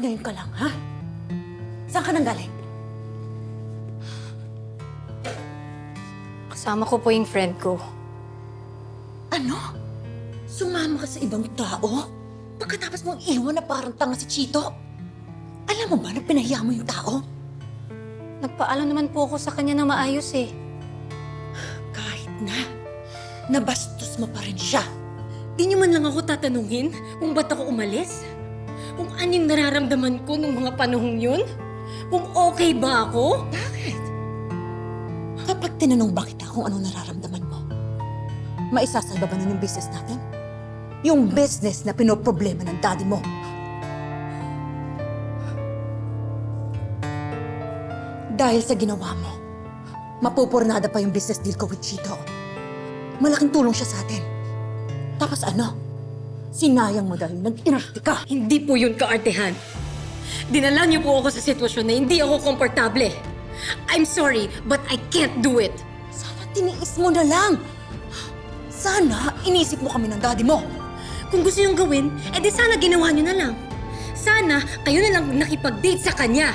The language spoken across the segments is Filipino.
ngayon ka lang, ha? Saan ka nang galing? Kasama ko po yung friend ko. Ano? Sumama ka sa ibang tao? Pagkatapos mong iwan na parang tanga si Chito? Alam mo ba na pinahiya mo yung tao? Nagpaalam naman po ako sa kanya na maayos eh. Kahit na, nabastos mo pa rin siya. Di niyo man lang ako tatanungin kung ba't ako umalis? Kung anong nararamdaman ko nung mga panahong yun? Kung okay ba ako? Bakit? Kapag tinanong ba kita kung anong nararamdaman mo, maisasalba ba nun yung business natin? Yung business na pinoproblema ng daddy mo. Dahil sa ginawa mo, mapupurnada pa yung business deal ko with Chito. Malaking tulong siya sa atin. Tapos ano? Sinayang mo dahil nag-inarte ka. Hindi po yun kaartehan. Dinala niyo po ako sa sitwasyon na hindi ako komportable. I'm sorry, but I can't do it. Sana tiniis mo na lang. Sana inisip mo kami ng daddy mo. Kung gusto niyong gawin, edi sana ginawa niyo na lang. Sana kayo na lang nakipag-date sa kanya.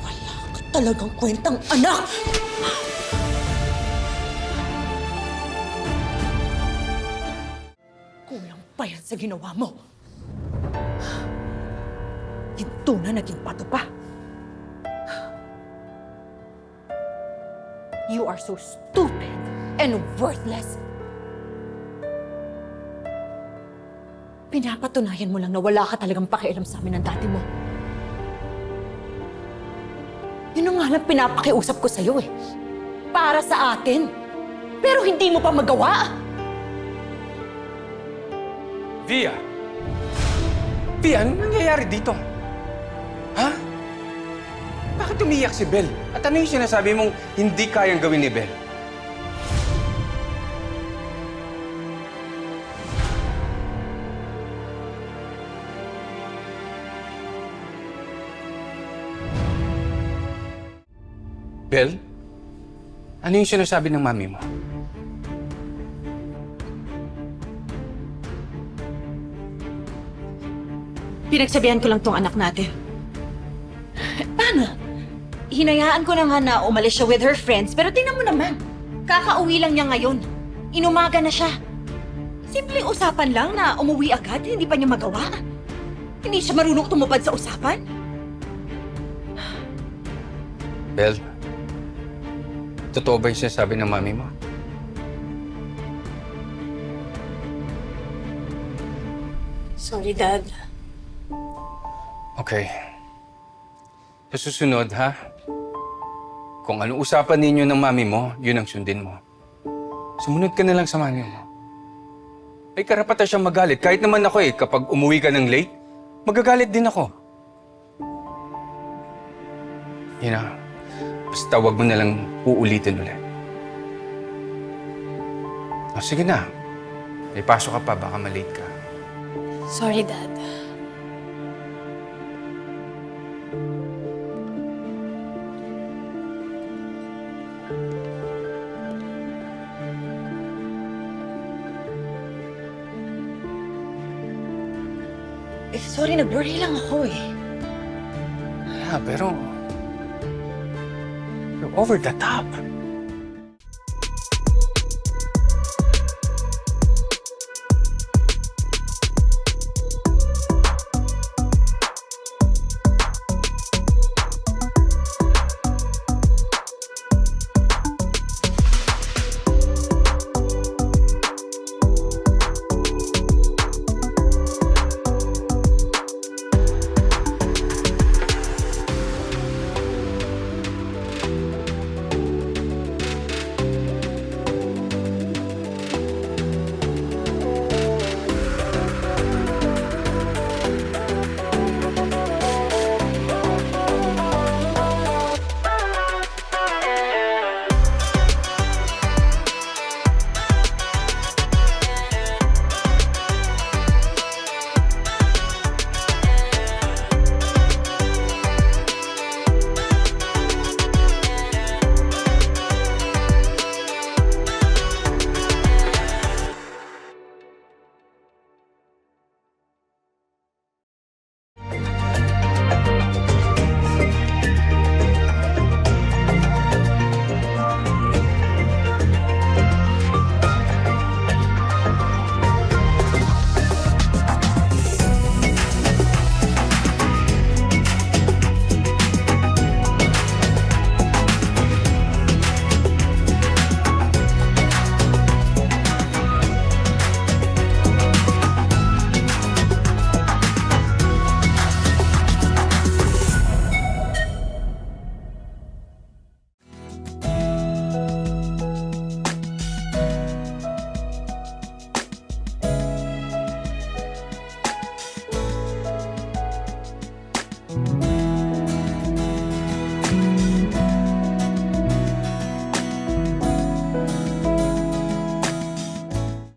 Wala ka talagang kwentang anak! Kulang pa yan sa ginawa mo. Ito na naging pato pa. You are so stupid and worthless. Pinapatunayan mo lang na wala ka talagang pakialam sa amin ng dati mo. Yun ang nga lang pinapakiusap ko sa'yo eh. Para sa atin. Pero hindi mo pa magawa. Via! Via, anong nangyayari dito? Ha? Bakit umiyak si Bel? At ano yung sinasabi mong hindi kayang gawin ni Bel? Bel? Ano yung sinasabi ng mami mo? Pinagsabihan ko lang tong anak natin. Paano? Hinayaan ko na nga na umalis siya with her friends, pero tingnan mo naman. Kakauwi lang niya ngayon. Inumaga na siya. Simpleng usapan lang na umuwi agad, hindi pa niya magawa. Hindi siya marunong tumupad sa usapan. Bel, totoo ba yung sinasabi ng mami mo? Sorry, Dad. Okay. Sa susunod, ha? Kung anong usapan ninyo ng mami mo, yun ang sundin mo. Sumunod ka na lang sa mami mo. Ay, karapatan siyang magalit. Kahit naman ako eh, kapag umuwi ka ng late, magagalit din ako. Yun na. Basta wag mo na lang uulitin ulit. O, sige na. May pasok ka pa, baka malate ka. Sorry, Dad. Sorry, nag-worry lang ako eh. Yeah, pero... You're over the top.